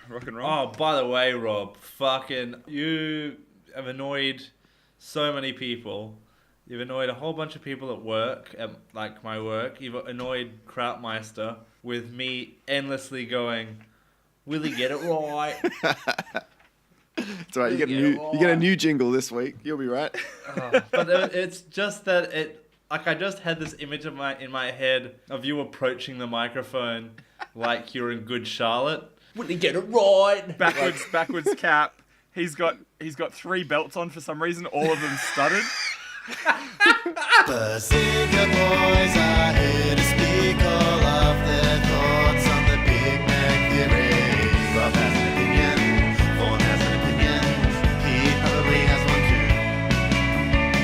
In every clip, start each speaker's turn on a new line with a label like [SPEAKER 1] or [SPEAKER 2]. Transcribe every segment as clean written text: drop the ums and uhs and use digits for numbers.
[SPEAKER 1] rock and roll.
[SPEAKER 2] Oh, by the way, Rob, you have annoyed so many people. You've annoyed a whole bunch of people at work, at like my work. You've annoyed Krautmeister with me endlessly going, will he get it right?
[SPEAKER 3] It's all right. You get a new jingle this week. You'll be right.
[SPEAKER 2] But it's just that I just had this image in my head of you approaching the microphone like you're in Good Charlotte. Will he get it right?
[SPEAKER 1] Backwards cap. He's got 3 belts on for some reason. All of them studded.
[SPEAKER 4] Bazinga boys are here to speak all of their thoughts on the Big Bang Theory. Rob has an opinion, Vorn has an opinion, Pete probably has one too.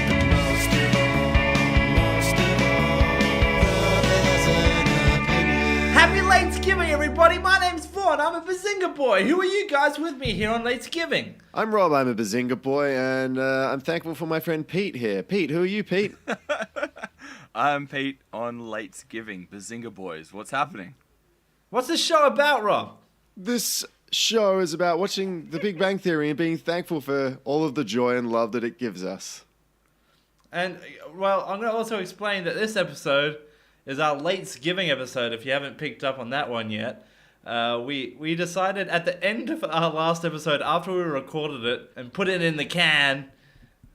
[SPEAKER 4] But most of all, Rob has an opinion.
[SPEAKER 2] Happy Latesgiving, everybody! My name's Vorn. I'm a Bazinga boy. Who are you guys with me here on Latesgiving?
[SPEAKER 3] I'm Rob. I'm a Bazinga boy, and I'm thankful for my friend Pete here. Pete, who are you, Pete?
[SPEAKER 1] I'm Pete on Latesgiving. Bazinga boys, what's happening?
[SPEAKER 2] What's this show about, Rob?
[SPEAKER 3] This show is about watching The Big Bang Theory and being thankful for all of the joy and love that it gives us.
[SPEAKER 2] And, well, I'm going to also explain that this episode is our Latesgiving episode, if you haven't picked up on that one yet. We decided at the end of our last episode, after we recorded it and put it in the can,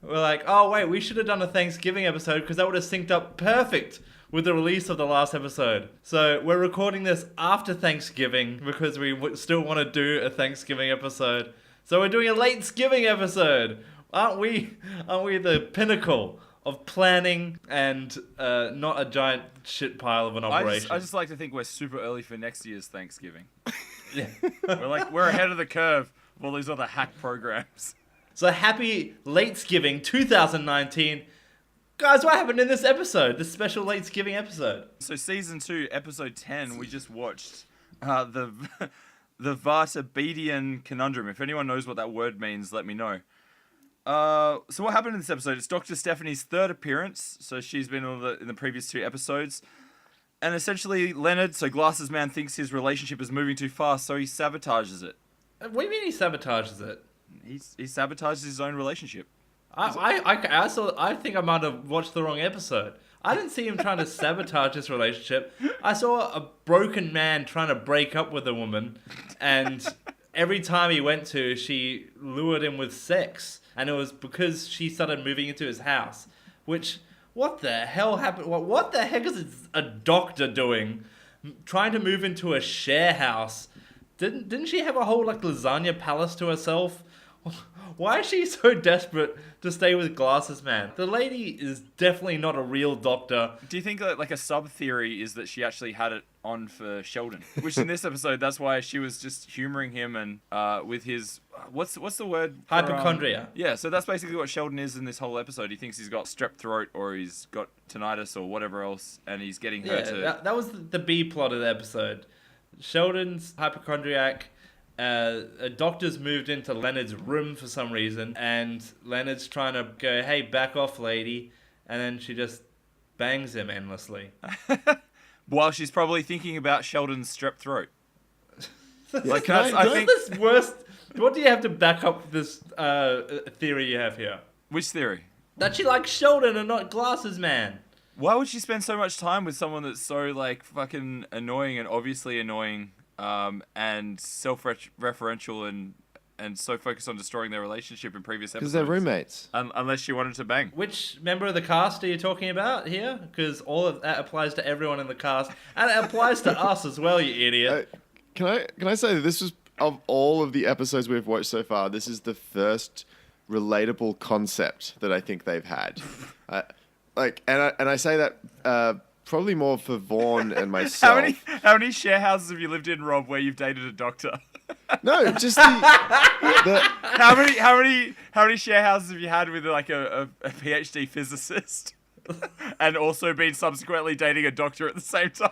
[SPEAKER 2] we're like, oh wait, we should have done a Thanksgiving episode because that would have synced up perfect with the release of the last episode. So we're recording this after Thanksgiving because we still want to do a Thanksgiving episode. So we're doing a Latesgiving episode. Aren't we the pinnacle of planning and not a giant shit pile of an operation?
[SPEAKER 1] I just like to think we're super early for next year's Thanksgiving.
[SPEAKER 2] Yeah.
[SPEAKER 1] we're ahead of the curve of all these other hack programs.
[SPEAKER 2] So happy Latesgiving 2019. Guys, what happened in this episode? This special Latesgiving episode?
[SPEAKER 1] So season 2, episode 10, we just watched the Vartabedian conundrum. If anyone knows what that word means, let me know. So what happened in this episode? It's Dr. Stephanie's 3rd appearance. So she's been in the previous 2 episodes. And essentially Leonard, so Glasses Man, thinks his relationship is moving too fast, so he sabotages it.
[SPEAKER 2] What do you mean he sabotages it?
[SPEAKER 1] He sabotages his own relationship.
[SPEAKER 2] I think I might have watched the wrong episode. I didn't see him trying to sabotage his relationship. I saw a broken man trying to break up with a woman, and every time he went to, she lured him with sex. And it was because she started moving into his house. Which, what the hell happened? What the heck is a doctor doing? Trying to move into a share house. Didn't she have a whole lasagna palace to herself? Why is she so desperate to stay with Glasses Man? The lady is definitely not a real doctor.
[SPEAKER 1] Do you think that a sub-theory is that she actually had it on for Sheldon? Which in this episode, that's why she was just humouring him and with his... What's the word?
[SPEAKER 2] Hypochondria.
[SPEAKER 1] Yeah, so that's basically what Sheldon is in this whole episode. He thinks he's got strep throat or he's got tinnitus or whatever else, and he's getting her to...
[SPEAKER 2] That was the B plot of the episode. Sheldon's hypochondriac. A doctor's moved into Leonard's room for some reason, and Leonard's trying to go, hey, back off, lady, and then she just bangs him endlessly.
[SPEAKER 1] While she's probably thinking about Sheldon's strep throat.
[SPEAKER 2] I think this worst. What do you have to back up this theory you have here?
[SPEAKER 1] Which theory?
[SPEAKER 2] That she likes Sheldon and not Glasses Man.
[SPEAKER 1] Why would she spend so much time with someone that's so fucking annoying and obviously annoying? And self-referential and so focused on destroying their relationship in previous episodes.
[SPEAKER 3] Because they're roommates.
[SPEAKER 1] Unless she wanted to bang.
[SPEAKER 2] Which member of the cast are you talking about here? Because all of that applies to everyone in the cast. And it applies to us as well, you idiot.
[SPEAKER 3] Can I say that this was, of all of the episodes we've watched so far, this is the first relatable concept that I think they've had. And I say that... probably more for Vorn and myself.
[SPEAKER 1] How many share houses have you lived in, Rob, where you've dated a doctor?
[SPEAKER 3] No, just the
[SPEAKER 1] how many share houses have you had with a PhD physicist, and also been subsequently dating a doctor at the same time?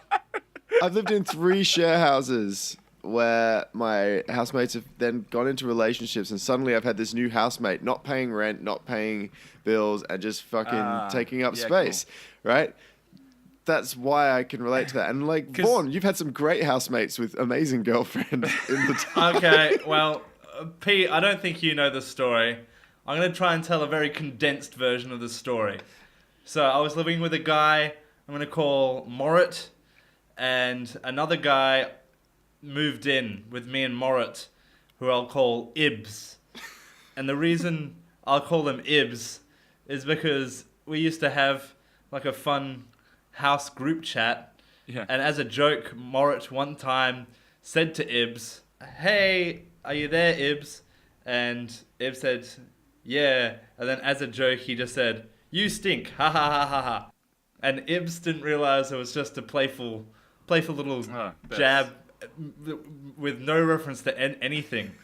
[SPEAKER 3] I've lived in 3 share houses where my housemates have then gone into relationships, and suddenly I've had this new housemate not paying rent, not paying bills, and just fucking taking up space, right? that's why I can relate to that. And like
[SPEAKER 1] 'Cause-
[SPEAKER 3] Vorn, you've had some great housemates with amazing girlfriends in the time.
[SPEAKER 2] Okay, well, Pete, I don't think you know the story. I'm going to try and tell a very condensed version of the story. So I was living with a guy I'm going to call Morit, and another guy moved in with me and Morit, who I'll call Ibs. And the reason I'll call them Ibs is because we used to have like a fun house group chat.
[SPEAKER 1] Yeah.
[SPEAKER 2] And as a joke, Morit one time said to Ibs, "Hey, are you there, Ibs?" And Ibs said, "Yeah." And then as a joke, he just said, "You stink, ha ha ha ha ha." And Ibs didn't realize it was just a playful little jab with no reference to anything.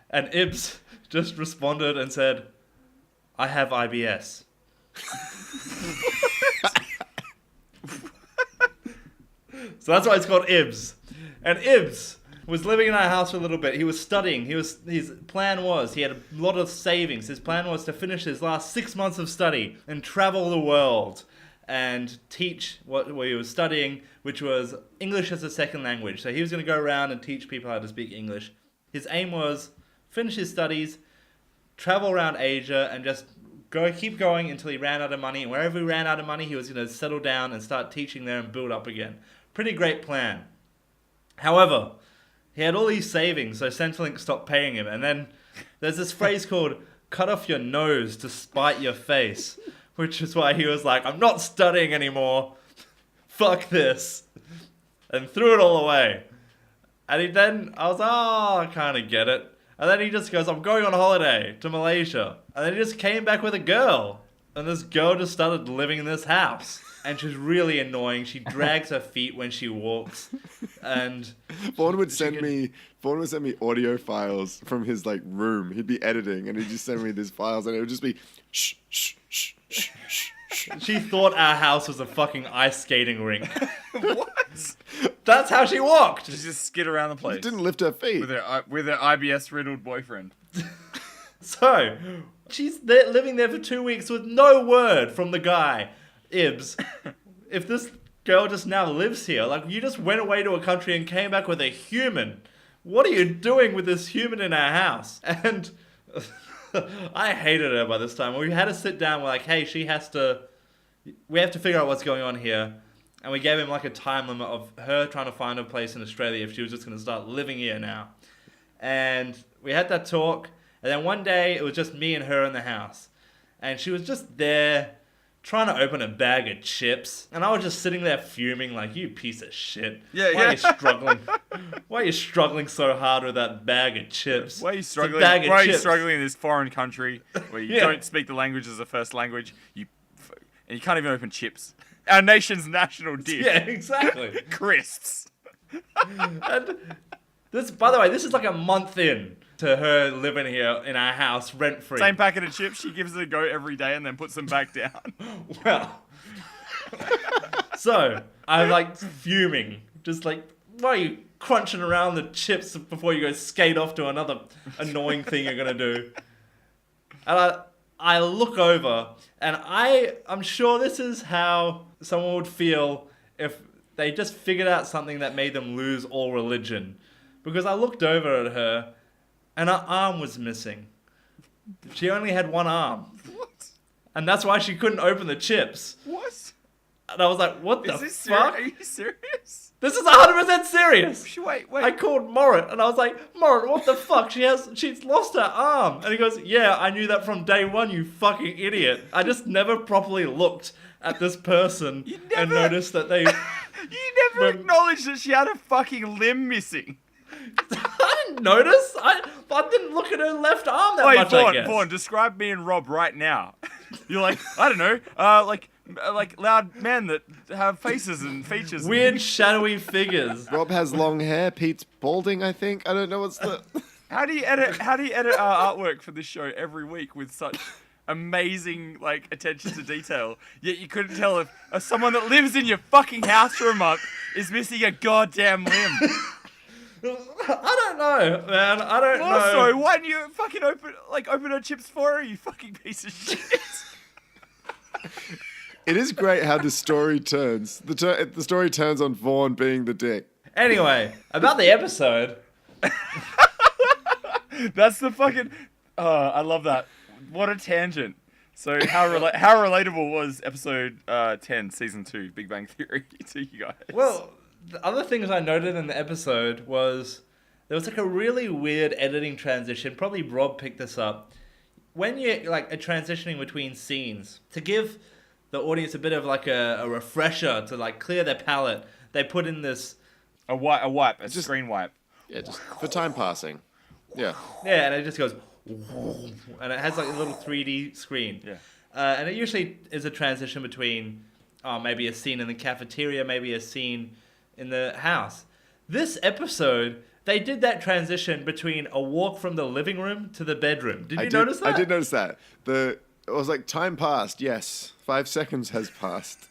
[SPEAKER 2] And Ibs just responded and said, "I have IBS." So that's why it's called Ibs. And Ibs was living in our house for a little bit. He was studying. His plan was, he had a lot of savings. His plan was to finish his last 6 months of study and travel the world and teach what he was studying, which was English as a second language. So he was going to go around and teach people how to speak English. His aim was finish his studies, travel around Asia, and just keep going until he ran out of money. And wherever he ran out of money, he was going to settle down and start teaching there and build up again. Pretty great plan. However, he had all these savings, so Centrelink stopped paying him. And then there's this phrase called "cut off your nose to spite your face," which is why he was like, "I'm not studying anymore. Fuck this." And threw it all away. And I was like, "Oh, I kind of get it." And then he just goes, "I'm going on holiday to Malaysia." And then he just came back with a girl. And this girl just started living in this house. And she's really annoying. She drags her feet when she walks. And
[SPEAKER 3] Vorn would send me audio files from his like room. He'd be editing and he'd just send me these files and it would just be shh, shh, shh, shh, shh, shh.
[SPEAKER 2] she thought our house was a fucking ice skating rink.
[SPEAKER 1] What?
[SPEAKER 2] That's how she walked.
[SPEAKER 1] She just skid around the place
[SPEAKER 3] She didn't lift her feet.
[SPEAKER 1] with her IBS riddled boyfriend.
[SPEAKER 2] So, she's living there for 2 weeks with no word from the guy. Ibs, if this girl just now lives here, like you just went away to a country and came back with a human. What are you doing with this human in our house? And I hated her by this time. We had to sit down. We're like, hey, we have to figure out what's going on here. And we gave him like a time limit of her trying to find a place in Australia if she was just going to start living here now. And we had that talk. And then one day it was just me and her in the house. And she was just there trying to open a bag of chips. And I was just sitting there fuming like, you piece of shit.
[SPEAKER 1] Yeah,
[SPEAKER 2] Why are you struggling? Why are you struggling so hard with that bag of chips?
[SPEAKER 1] Why are you
[SPEAKER 2] It's a
[SPEAKER 1] struggling?
[SPEAKER 2] bag of
[SPEAKER 1] Why are you
[SPEAKER 2] chips.
[SPEAKER 1] struggling in this foreign country where you
[SPEAKER 2] Yeah.
[SPEAKER 1] don't speak the language as a first language? And you can't even open chips. Our nation's national dish.
[SPEAKER 2] Yeah, exactly.
[SPEAKER 1] Crisps.
[SPEAKER 2] And this, by the way, this is like a month in to her living here in our house rent free.
[SPEAKER 1] Same packet of chips. She gives it a go every day and then puts them back down.
[SPEAKER 2] Well, so I'm like fuming, just like, why are you crunching around the chips before you go skate off to another annoying thing you're gonna do? And I look over, and I'm sure this is how someone would feel if they just figured out something that made them lose all religion. Because I looked over at her, and her arm was missing. She only had one arm.
[SPEAKER 1] What?
[SPEAKER 2] And that's why she couldn't open the chips.
[SPEAKER 1] What?
[SPEAKER 2] And I was like, what the
[SPEAKER 1] Is this
[SPEAKER 2] fuck?
[SPEAKER 1] serious? Are you serious?
[SPEAKER 2] This is 100% serious.
[SPEAKER 1] Wait.
[SPEAKER 2] I called Morit and I was like, Morit, what the fuck? She's lost her arm. And he goes, yeah, I knew that from day one, you fucking idiot. I just never properly looked at this person and noticed that they...
[SPEAKER 1] You never acknowledged that she had a fucking limb missing.
[SPEAKER 2] I didn't notice. I didn't look at her left arm that much, I guess.
[SPEAKER 1] Vorn, describe me and Rob right now. You're like, I don't know, like loud men that have faces and features.
[SPEAKER 2] Weird shadowy figures.
[SPEAKER 3] Rob has long hair. Pete's balding, I think. I don't know what's the...
[SPEAKER 1] How do you edit our artwork for this show every week with such amazing like attention to detail? Yet you couldn't tell if someone that lives in your fucking house for a month is missing a goddamn limb.
[SPEAKER 2] I don't know, man. I don't know.
[SPEAKER 1] Also, why didn't you fucking open her chips for her, you fucking piece of shit?
[SPEAKER 3] It is great how the story turns. The story turns on Vorn being the dick.
[SPEAKER 2] Anyway, about the episode.
[SPEAKER 1] That's the fucking. I love that. What a tangent. So how relatable was episode 10, season 2, Big Bang Theory to you guys?
[SPEAKER 2] Well, the other things I noted in the episode was there was like a really weird editing transition. Probably Rob picked this up. When you're like transitioning between scenes, to give the audience a bit of like a refresher to like clear their palate, they put in this
[SPEAKER 1] a screen wipe.
[SPEAKER 3] Yeah, just for time passing. Yeah.
[SPEAKER 2] Yeah, and it just goes, and it has like a little 3D screen.
[SPEAKER 1] Yeah.
[SPEAKER 2] And it usually is a transition between maybe a scene in the cafeteria, maybe a scene in the house. This episode, they did that transition between a walk from the living room to the bedroom. Did you notice that?
[SPEAKER 3] I did notice that. It was like, time passed, yes. 5 seconds has passed.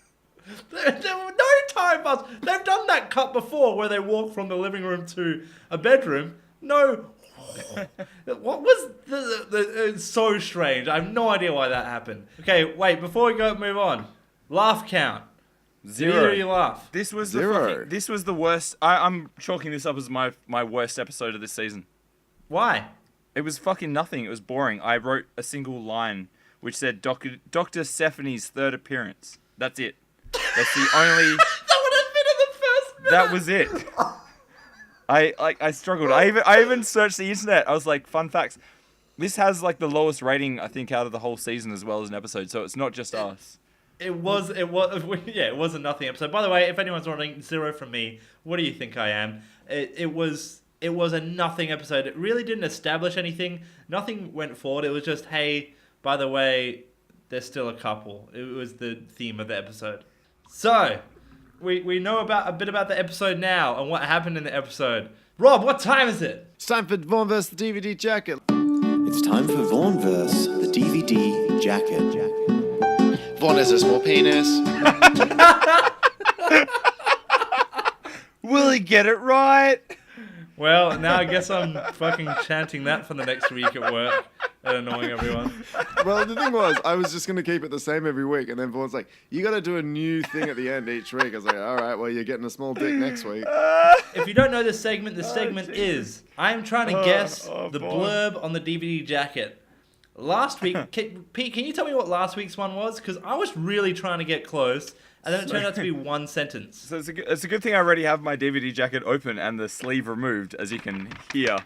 [SPEAKER 2] There were no time pass. They've done that cut before where they walk from the living room to a bedroom. No. What was it's so strange. I have no idea why that happened. Okay, wait, before we move on. Laugh count.
[SPEAKER 1] 0.
[SPEAKER 2] You laugh.
[SPEAKER 1] This was
[SPEAKER 3] 0.
[SPEAKER 1] This was the worst. I'm chalking this up as my worst episode of this season.
[SPEAKER 2] Why?
[SPEAKER 1] It was fucking nothing. It was boring. I wrote a single line which said Dr. Stephanie's third appearance. That's it. That's the only.
[SPEAKER 2] That would have been in the first minute.
[SPEAKER 1] That was it. I struggled. I even searched the internet. I was like, fun facts. This has like the lowest rating I think out of the whole season as well as an episode. So it's not just us.
[SPEAKER 2] It was a nothing episode. By the way, if anyone's wondering, 0 from me. What do you think I am? It was a nothing episode. It really didn't establish anything. Nothing went forward. It was just, hey, by the way, they're still a couple. It was the theme of the episode. So, we know a bit about the episode now and what happened in the episode. Rob, what time is it?
[SPEAKER 3] It's time for Vorn vs. the DVD jacket.
[SPEAKER 4] It's time for Vorn vs. the DVD jacket.
[SPEAKER 3] Vorn has a small penis.
[SPEAKER 1] Will he get it right?
[SPEAKER 2] Well, now I guess I'm fucking chanting that for the next week at work and annoying everyone.
[SPEAKER 3] Well, the thing was, I was just going to keep it the same every week. And then Vaughn's like, you got to do a new thing at the end each week. I was like, all right, well, you're getting a small dick next week.
[SPEAKER 2] If you don't know this segment, is I'm trying to guess the blurb on the DVD jacket. Last week, Pete, can you tell me what last week's one was? Because I was really trying to get close. And then it turned out to be one sentence.
[SPEAKER 1] So it's a good thing I already have my DVD jacket open and the sleeve removed, as you can hear.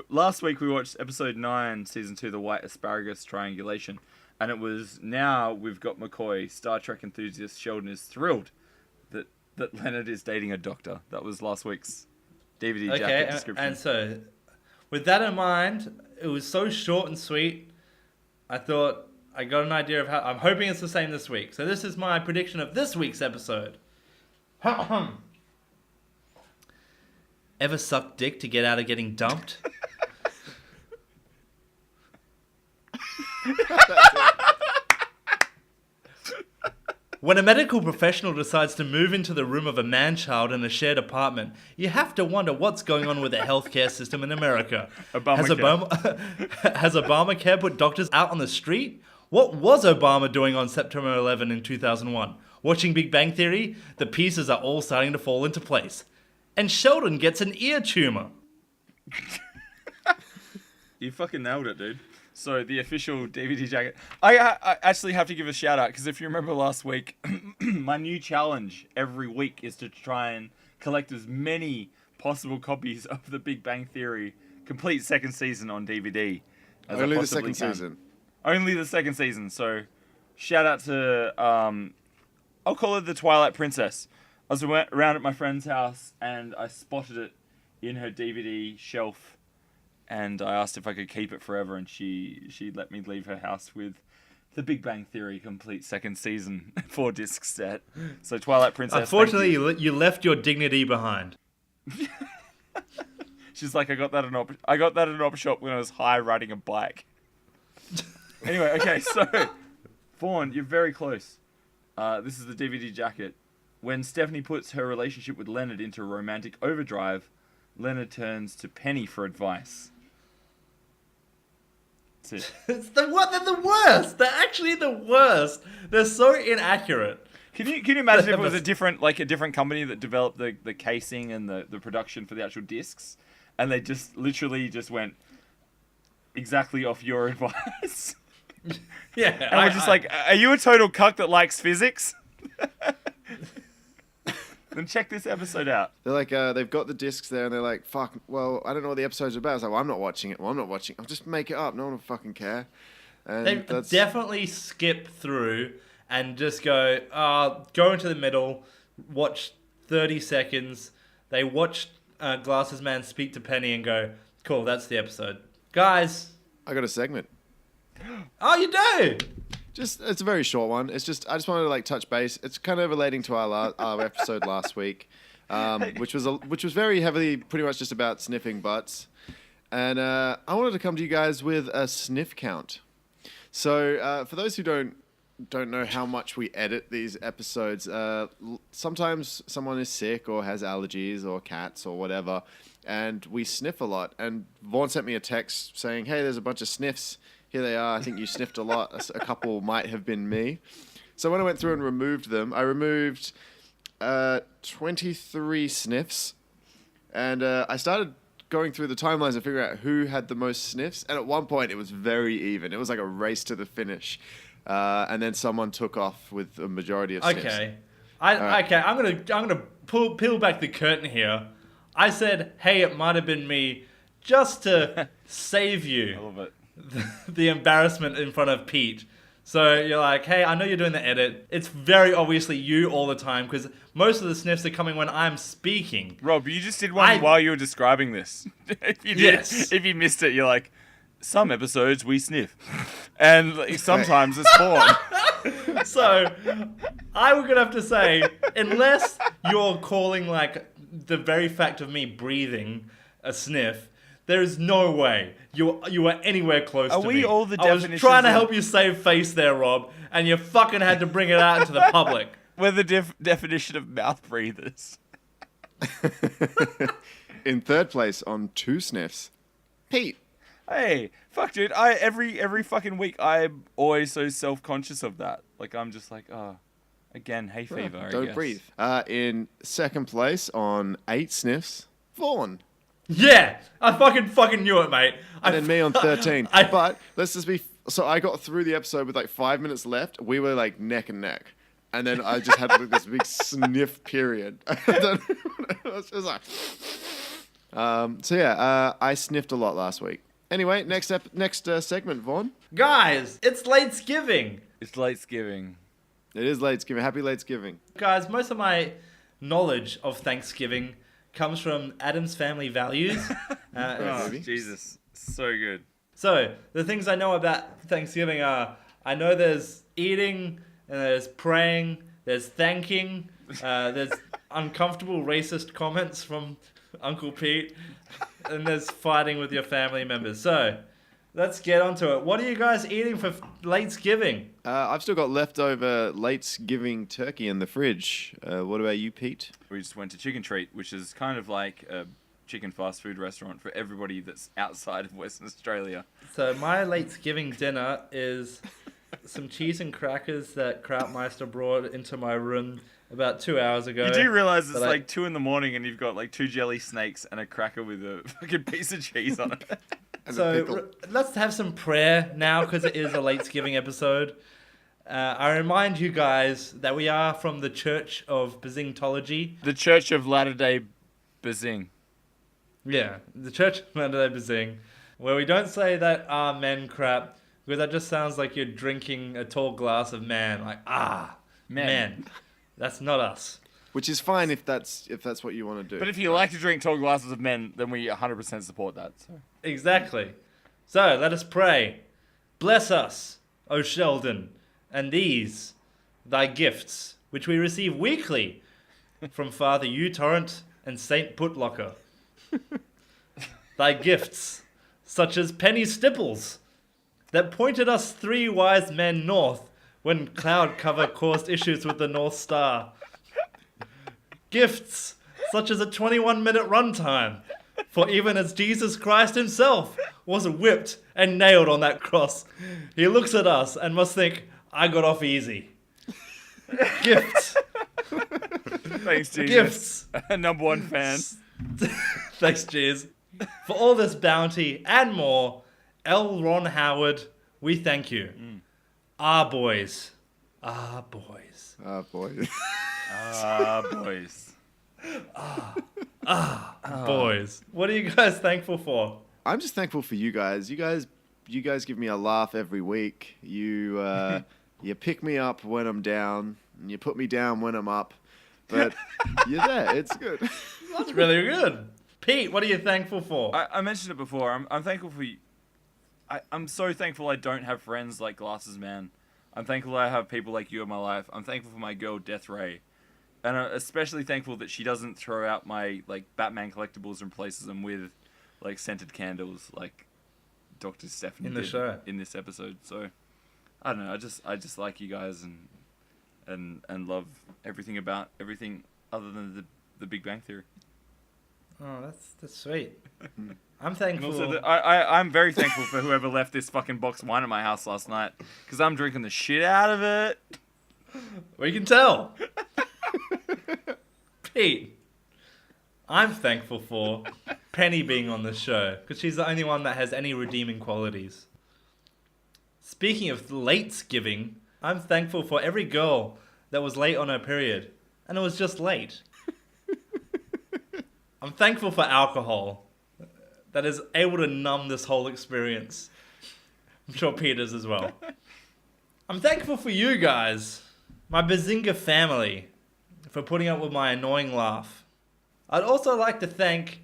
[SPEAKER 1] Last week we watched episode 9, season 2, The White Asparagus Triangulation. And it was, now we've got McCoy, Star Trek enthusiast Sheldon is thrilled that Leonard is dating a doctor. That was last week's DVD jacket description.
[SPEAKER 2] And so, with that in mind, it was so short and sweet, I thought I got an idea of how. I'm hoping it's the same this week. So this is my prediction of this week's episode. Ever sucked dick to get out of getting dumped? When a medical professional decides to move into the room of a man-child in a shared apartment, you have to wonder what's going on with the healthcare system in America. Has Obamacare put doctors out on the street? What was Obama doing on September 11 in 2001? Watching Big Bang Theory? The pieces are all starting to fall into place. And Sheldon gets an ear tumor.
[SPEAKER 1] You fucking nailed it, dude. So the official DVD jacket. I actually have to give a shout out because if you remember last week, my new challenge every week is to try and collect as many possible copies of the Big Bang Theory complete second season on DVD. As
[SPEAKER 3] Only
[SPEAKER 1] I
[SPEAKER 3] the
[SPEAKER 1] possibly
[SPEAKER 3] second
[SPEAKER 1] can.
[SPEAKER 3] season.
[SPEAKER 1] Only the second season. So shout out to I'll call her the Twilight Princess. I was around at my friend's house and I spotted it in her DVD shelf. And I asked if I could keep it forever, and she let me leave her house with the Big Bang Theory complete second season 4-disc set. So Twilight Princess.
[SPEAKER 2] Unfortunately, you left your dignity behind.
[SPEAKER 1] She's like, I got that at an op shop when I was high riding a bike. Anyway, okay, so Vorn, you're very close. This is the DVD jacket. When Stephanie puts her relationship with Leonard into romantic overdrive, Leonard turns to Penny for advice. That's it.
[SPEAKER 2] They're the worst. They're actually the worst. They're so inaccurate.
[SPEAKER 1] Can you imagine if it was a different company that developed the casing and the production for the actual discs, and they just literally just went exactly off your advice?
[SPEAKER 2] Yeah.
[SPEAKER 1] And we're just like, are you a total cuck that likes physics? Then check this episode out.
[SPEAKER 3] They're like, they've got the discs there, and they're like, fuck, well, I don't know what the episode's about. I was like, well, I'm not watching it. I'll just make it up. No one will fucking care. And
[SPEAKER 2] They
[SPEAKER 3] that's...
[SPEAKER 2] definitely skip through and just go into the middle, watch 30 seconds. They watch Glasses Man speak to Penny and go, cool, that's the episode. Guys.
[SPEAKER 3] I got a segment.
[SPEAKER 2] Oh, you do?
[SPEAKER 3] It's a very short one. I just wanted to like touch base. It's kind of relating to our episode last week, which was very heavily pretty much just about sniffing butts, and I wanted to come to you guys with a sniff count. So for those who don't know how much we edit these episodes, sometimes someone is sick or has allergies or cats or whatever, and we sniff a lot. And Vorn sent me a text saying, "Hey, there's a bunch of sniffs. Here they are. I think you sniffed a lot. A couple might have been me." So when I went through and removed them, I removed 23 sniffs. And I started going through the timelines and figuring out who had the most sniffs. And at one point, it was very even. It was like a race to the finish. And then someone took off with a majority of sniffs.
[SPEAKER 2] Okay.
[SPEAKER 3] Right.
[SPEAKER 2] Okay, I'm gonna peel back the curtain here. I said, hey, it might have been me, just to save you.
[SPEAKER 1] I love it.
[SPEAKER 2] The embarrassment in front of Pete. So you're like, hey, I know you're doing the edit. It's very obviously you all the time because most of the sniffs are coming when I'm speaking.
[SPEAKER 1] Rob, you just did one while you were describing this. If you missed it, you're like, some episodes we sniff, and like, sometimes it's Vorn.
[SPEAKER 2] So I would gonna have to say, unless you're calling like the very fact of me breathing a sniff, there is no way you are anywhere close to me.
[SPEAKER 1] Are we all the
[SPEAKER 2] I was
[SPEAKER 1] definitions
[SPEAKER 2] trying to
[SPEAKER 1] of-
[SPEAKER 2] help you save face there, Rob, and you fucking had to bring it out into the public.
[SPEAKER 1] We're the definition of mouth breathers.
[SPEAKER 3] In third place on 2 sniffs, Pete.
[SPEAKER 1] Hey, fuck, dude. Every fucking week, I'm always so self-conscious of that. Like, I'm just like, oh, again, hay fever, I
[SPEAKER 3] Don't
[SPEAKER 1] guess.
[SPEAKER 3] breathe. In second place on 8 sniffs, Vorn.
[SPEAKER 2] Yeah, I fucking knew it, mate.
[SPEAKER 3] And then me on 13.
[SPEAKER 2] I-
[SPEAKER 3] But let's just be... So I got through the episode with like 5 minutes left. We were like neck and neck. And then I just had like, this big sniff period. I was just like... So yeah, I sniffed a lot last week. Anyway, next segment, Vorn.
[SPEAKER 2] Guys, it's Latesgiving.
[SPEAKER 1] It's Latesgiving.
[SPEAKER 3] It is Latesgiving. Happy Latesgiving.
[SPEAKER 2] Guys, most of my knowledge of Thanksgiving comes from Adam's Family Values.
[SPEAKER 1] Oh,
[SPEAKER 3] maybe.
[SPEAKER 1] Jesus. So good.
[SPEAKER 2] So, the things I know about Thanksgiving are, I know there's eating, and there's praying, there's thanking, there's uncomfortable racist comments from Uncle Pete, and there's fighting with your family members. So, let's get onto it. What are you guys eating for Latesgiving?
[SPEAKER 3] I've still got leftover Latesgiving turkey in the fridge. What about you, Pete?
[SPEAKER 1] We just went to Chicken Treat, which is kind of like a chicken fast food restaurant for everybody that's outside of Western Australia.
[SPEAKER 2] So, my Latesgiving dinner is some cheese and crackers that Krautmeister brought into my room about 2 hours ago.
[SPEAKER 1] You do realize it's
[SPEAKER 2] But
[SPEAKER 1] like 2 a.m. and you've got like 2 jelly snakes and a cracker with a fucking piece of cheese on it.
[SPEAKER 3] And a
[SPEAKER 2] So
[SPEAKER 3] pickle.
[SPEAKER 2] let's have some prayer now because it is a Latesgiving episode. I remind you guys that we are from the Church of Bazingtology.
[SPEAKER 1] The Church of Latter-day Bazing.
[SPEAKER 2] Yeah, the Church of Latter-day Bazing, where we don't say that amen crap because that just sounds like you're drinking a tall glass of man. Like, man. That's not us.
[SPEAKER 3] Which is fine if that's what you want to do.
[SPEAKER 1] But if you like to drink tall glasses of men, then we 100% support that. So.
[SPEAKER 2] Exactly. So let us pray. Bless us, O Sheldon, and these, thy gifts, which we receive weekly from Father uTorrent and Saint Putlocker. Thy gifts, such as penny stipples, that pointed us 3 wise men north when cloud cover caused issues with the North Star. Gifts, such as a 21-minute runtime, for even as Jesus Christ himself was whipped and nailed on that cross. He looks at us and must think, I got off easy. Gifts.
[SPEAKER 1] Thanks, Jesus.
[SPEAKER 2] Gifts.
[SPEAKER 1] Number one fan.
[SPEAKER 2] Thanks, cheers. For all this bounty and more, L. Ron Howard, we thank you. Our boys. Our boys.
[SPEAKER 3] Oh, boy.
[SPEAKER 1] Boys.
[SPEAKER 2] Boys. What are you guys thankful for?
[SPEAKER 3] I'm just thankful for you guys. You guys give me a laugh every week. You pick me up when I'm down, and you put me down when I'm up. But you're there. It's good.
[SPEAKER 2] That's really good. Pete, what are you thankful for?
[SPEAKER 1] I mentioned it before. I'm thankful for you. I'm so thankful I don't have friends like Glasses Man. I'm thankful I have people like you in my life. I'm thankful for my girl Death Ray. And I'm especially thankful that she doesn't throw out my like Batman collectibles and replaces them with like scented candles like Dr. Stephanie
[SPEAKER 2] In the
[SPEAKER 1] did
[SPEAKER 2] show.
[SPEAKER 1] in this episode. So I don't know, I just like you guys and love everything about everything other than the Big Bang Theory.
[SPEAKER 2] Oh, that's sweet. I'm
[SPEAKER 1] And
[SPEAKER 2] thankful.
[SPEAKER 1] also, I'm very thankful for whoever left this fucking box of wine at my house last night, because I'm drinking the shit out of it.
[SPEAKER 2] We can tell. Pete, I'm thankful for Penny being on the show, because she's the only one that has any redeeming qualities. Speaking of Latesgiving, I'm thankful for every girl that was late on her period, and it was just late. I'm thankful for alcohol that is able to numb this whole experience. I'm sure Peter's as well. I'm thankful for you guys, my Bazinga family, for putting up with my annoying laugh. I'd also like to thank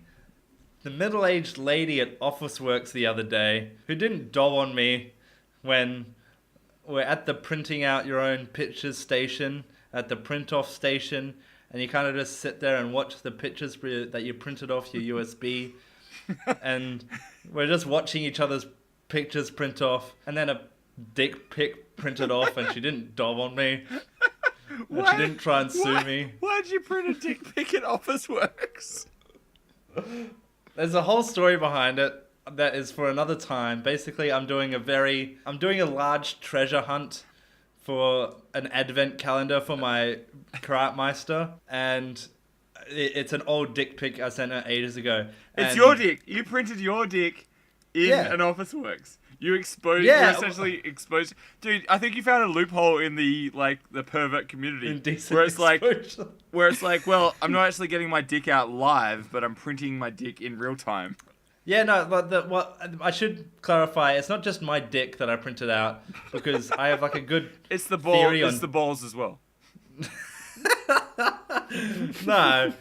[SPEAKER 2] the middle-aged lady at Officeworks the other day who didn't dob on me when we're at the printing out your own pictures station, at the print-off station, and you kind of just sit there and watch the pictures that you printed off your USB. And we're just watching each other's pictures print off. And then a dick pic printed off, and she didn't dob on me. And she didn't try and sue me.
[SPEAKER 1] Why'd you print a dick pic at Officeworks?
[SPEAKER 2] There's a whole story behind it that is for another time. Basically, I'm doing a large treasure hunt for an advent calendar for my Karatmeister, and it's an old dick pic I sent her ages ago.
[SPEAKER 1] It's
[SPEAKER 2] And
[SPEAKER 1] your dick. You printed your dick in
[SPEAKER 2] Yeah.
[SPEAKER 1] an Officeworks. You exposed.
[SPEAKER 2] Yeah.
[SPEAKER 1] You essentially exposed. Dude, I think you found a loophole in the pervert community
[SPEAKER 2] Indecent
[SPEAKER 1] where it's
[SPEAKER 2] exposure.
[SPEAKER 1] well, I'm not actually getting my dick out live, but I'm printing my dick in real time.
[SPEAKER 2] Yeah, no, but I should clarify. It's not just my dick that I printed out, because I have like a good
[SPEAKER 1] It's the ball.
[SPEAKER 2] theory
[SPEAKER 1] It's
[SPEAKER 2] on.
[SPEAKER 1] the balls as well.
[SPEAKER 2] No,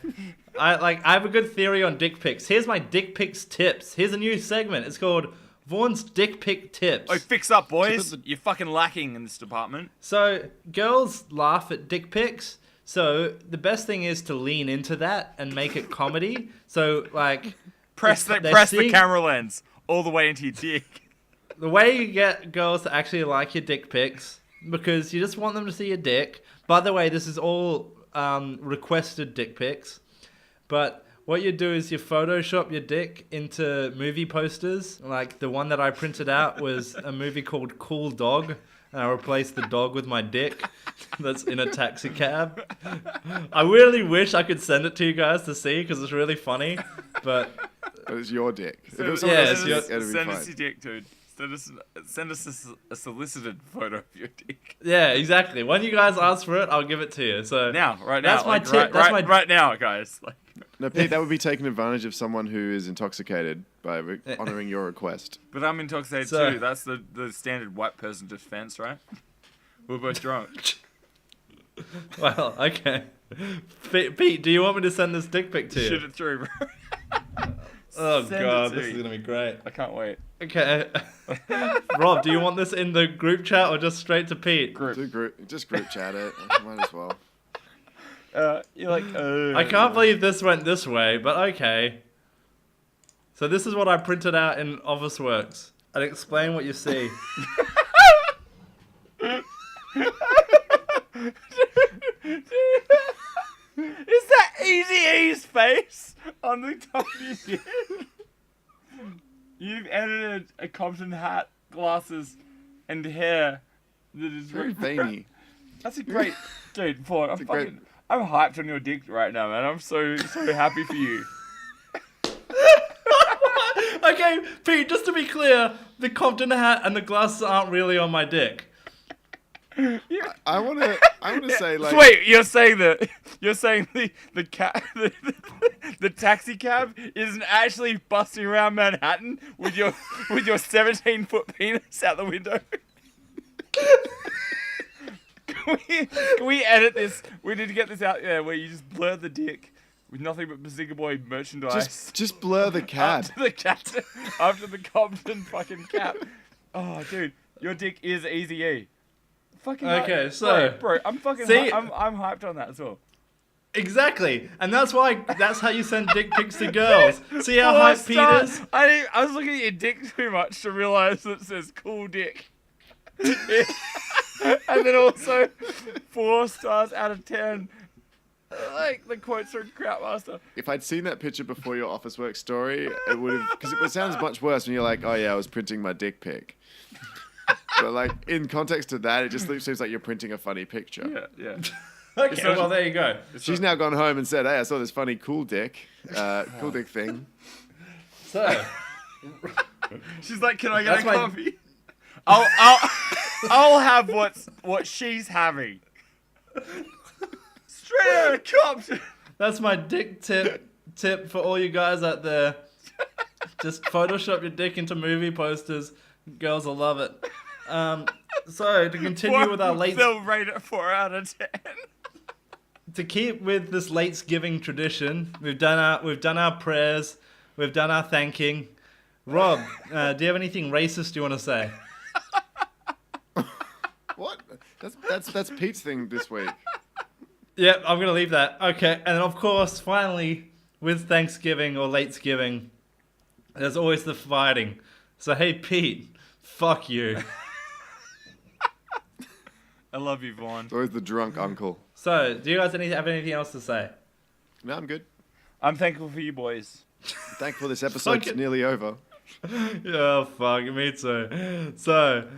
[SPEAKER 2] I have a good theory on dick pics. Here's my dick pics tips. Here's a new segment. It's called Vorn's Dick Pic Tips.
[SPEAKER 1] Oh, fix up, boys! You're fucking lacking in this department.
[SPEAKER 2] So girls laugh at dick pics. So the best thing is to lean into that and make it comedy. So like
[SPEAKER 1] Press
[SPEAKER 2] they're
[SPEAKER 1] the
[SPEAKER 2] seeing-
[SPEAKER 1] camera lens all the way into your dick.
[SPEAKER 2] The way you get girls to actually like your dick pics, because you just want them to see your dick. By the way, this is all requested dick pics. But what you do is you Photoshop your dick into movie posters. Like the one that I printed out was a movie called Cool Dog. And I replaced the dog with my dick that's in a taxi cab. I really wish I could send it to you guys to see, because it's really funny. But
[SPEAKER 3] But it's your dick. If it was
[SPEAKER 2] Yeah,
[SPEAKER 3] someone
[SPEAKER 2] it's
[SPEAKER 3] else's
[SPEAKER 2] your-
[SPEAKER 3] dick, it'd be
[SPEAKER 1] Send us
[SPEAKER 3] fine.
[SPEAKER 1] your dick, dude. Send us a solicited photo of your dick.
[SPEAKER 2] yeah, exactly. When you guys ask for it, I'll give it to you. So
[SPEAKER 1] Now, right now.
[SPEAKER 2] That's my
[SPEAKER 1] like,
[SPEAKER 2] tip.
[SPEAKER 1] Right,
[SPEAKER 2] That's
[SPEAKER 1] right,
[SPEAKER 2] my-
[SPEAKER 1] right now, guys. Like,
[SPEAKER 3] No, Pete, that would be taking advantage of someone who is intoxicated by honoring your request.
[SPEAKER 1] but I'm intoxicated
[SPEAKER 2] So-
[SPEAKER 1] too. That's the standard white person defense, right? We're both drunk.
[SPEAKER 2] Well, okay. Pete, do you want me to send this dick pic to you?
[SPEAKER 1] Shoot it through, bro.
[SPEAKER 2] Oh
[SPEAKER 1] Send it
[SPEAKER 2] god,
[SPEAKER 1] to
[SPEAKER 2] this is
[SPEAKER 1] me.
[SPEAKER 2] gonna be great.
[SPEAKER 1] I can't wait.
[SPEAKER 2] Okay. Rob, do you want this in the group chat or just straight to Pete?
[SPEAKER 3] Just group chat it. Might as well.
[SPEAKER 1] You're like,
[SPEAKER 2] I can't believe this went this way, but okay. So this is what I printed out in Officeworks. I'll explain what you see.
[SPEAKER 1] Is that Eazy-E's face on the top of your dick? You've edited a Compton hat, glasses, and hair that is
[SPEAKER 3] Very veiny.
[SPEAKER 1] That's a great dude, Vorn.
[SPEAKER 3] great-
[SPEAKER 1] I'm hyped on your dick right now, man. I'm so happy for you.
[SPEAKER 2] Okay, Pete, just to be clear, the Compton hat and the glasses aren't really on my dick.
[SPEAKER 3] I want to say like.
[SPEAKER 1] So wait, you're saying the the taxi cab isn't actually busting around Manhattan with your 17-foot penis out the window? Can we edit this? We need to get this out there where you just blur the dick with nothing but Bazinga Boy merchandise.
[SPEAKER 3] Just blur the cab.
[SPEAKER 1] After the Compton fucking cap. Oh, dude, your dick is Eazy-E. Fucking
[SPEAKER 2] Okay,
[SPEAKER 1] hyped.
[SPEAKER 2] so-
[SPEAKER 1] bro, I'm fucking
[SPEAKER 2] See-
[SPEAKER 1] I'm hyped on that as well.
[SPEAKER 2] Exactly, and that's how you send dick pics to girls. See how
[SPEAKER 1] 4
[SPEAKER 2] hype Pete
[SPEAKER 1] stars.
[SPEAKER 2] is?
[SPEAKER 1] I was looking at your dick too much to realize that it says cool dick. And then also 4 stars out of 10. Like the quotes from Krautmaster.
[SPEAKER 3] If I'd seen that picture before your office work story, it would have, because it sounds much worse when you're like, oh yeah, I was printing my dick pic. But like in context to that, it just seems like you're printing a funny picture.
[SPEAKER 1] Yeah.
[SPEAKER 2] Okay, well there you go.
[SPEAKER 3] She's now gone home and said, hey, I saw this funny cool dick thing.
[SPEAKER 2] So,
[SPEAKER 1] She's like, can I get
[SPEAKER 2] That's
[SPEAKER 1] a
[SPEAKER 2] my-
[SPEAKER 1] coffee? I'll have what she's having. Straight out of Compton.
[SPEAKER 2] that's my dick tip for all you guys out there. Just Photoshop your dick into movie posters. Girls will love it. So to continue with our late,
[SPEAKER 1] They'll rate it 4 out of 10.
[SPEAKER 2] to keep with this Latesgiving tradition, we've done our prayers, we've done our thanking. Rob, do you have anything racist you want to say?
[SPEAKER 3] What? That's Pete's thing this week.
[SPEAKER 2] Yep, I'm gonna leave that. Okay, and then of course, finally, with Thanksgiving or Latesgiving, there's always the fighting. So hey, Pete, fuck you.
[SPEAKER 1] I love you, Vorn.
[SPEAKER 3] It's always the drunk uncle.
[SPEAKER 2] So, do you guys have anything else to say?
[SPEAKER 3] No, I'm good.
[SPEAKER 1] I'm thankful for you boys.
[SPEAKER 3] I'm thankful this episode's
[SPEAKER 2] Fuck it.
[SPEAKER 3] nearly over.
[SPEAKER 2] Yeah, fuck, me too. So,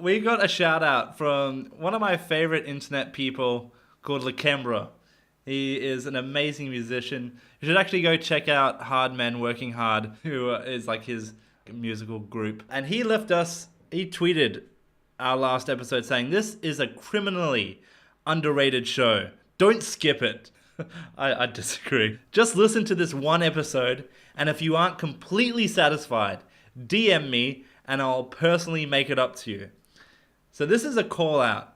[SPEAKER 2] we got a shout out from one of my favorite internet people called Lakembra. He is an amazing musician. You should actually go check out Hard Men Working Hard, who is like his musical group. And he tweeted our last episode saying, "This is a criminally underrated show. Don't skip it." I disagree. Just listen to this one episode, and if you aren't completely satisfied, DM me and I'll personally make it up to you. So this is a call out.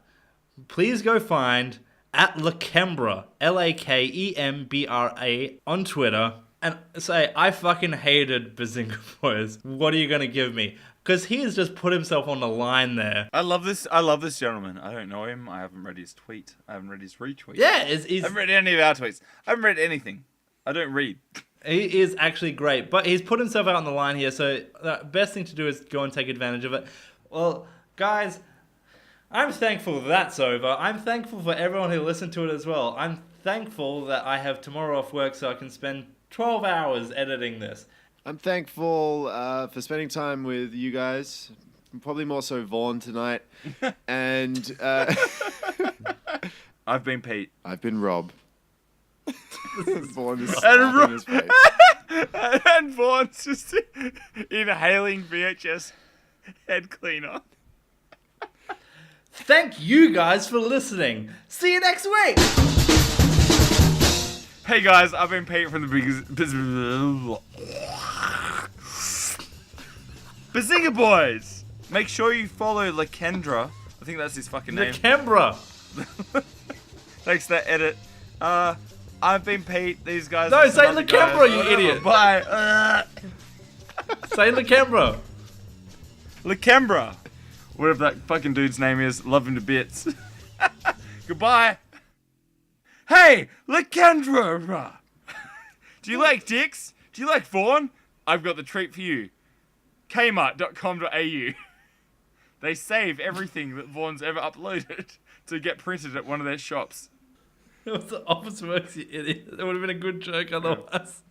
[SPEAKER 2] Please go find at Lakembra, Lakembra on Twitter, and say, I fucking hated Bazinga Boys. What are you going to give me? Because he has just put himself on the line there.
[SPEAKER 1] I love this gentleman. I don't know him. I haven't read his tweet. I haven't read his retweet.
[SPEAKER 2] Yeah,
[SPEAKER 1] I haven't read any of our tweets. I haven't read anything. I don't read.
[SPEAKER 2] he is actually great. But he's put himself out on the line here, so the best thing to do is go and take advantage of it. Well, guys, I'm thankful that's over. I'm thankful for everyone who listened to it as well. I'm thankful that I have tomorrow off work so I can spend 12 hours editing this.
[SPEAKER 3] I'm thankful for spending time with you guys. Probably more so Vorn tonight. And
[SPEAKER 1] I've been Pete.
[SPEAKER 3] I've been Rob. Vorn is
[SPEAKER 1] And
[SPEAKER 3] slapping his face.
[SPEAKER 1] And Vaughn's just inhaling VHS head cleaner.
[SPEAKER 2] Thank you guys for listening. See you next week.
[SPEAKER 1] Hey guys, I've been Pete from the Bazinga Boys. Make sure you follow Lakendra. I think that's his fucking name.
[SPEAKER 2] Lakembra.
[SPEAKER 1] Thanks for that edit. I've been Pete. These guys.
[SPEAKER 2] No,
[SPEAKER 1] are some
[SPEAKER 2] say
[SPEAKER 1] other
[SPEAKER 2] Lakembra,
[SPEAKER 1] guys.
[SPEAKER 2] you
[SPEAKER 1] Whatever.
[SPEAKER 2] idiot.
[SPEAKER 1] Bye.
[SPEAKER 2] Say Lakembra.
[SPEAKER 1] Lakembra. Whatever that fucking dude's name is. Love him to bits. Goodbye. Hey, Lakendra. Do you like dicks? Do you like Vorn? I've got the treat for you. Kmart.com.au. They save everything that Vorn's ever uploaded to get printed at one of their shops.
[SPEAKER 2] It was the office works, you idiot. That would have been a good joke otherwise.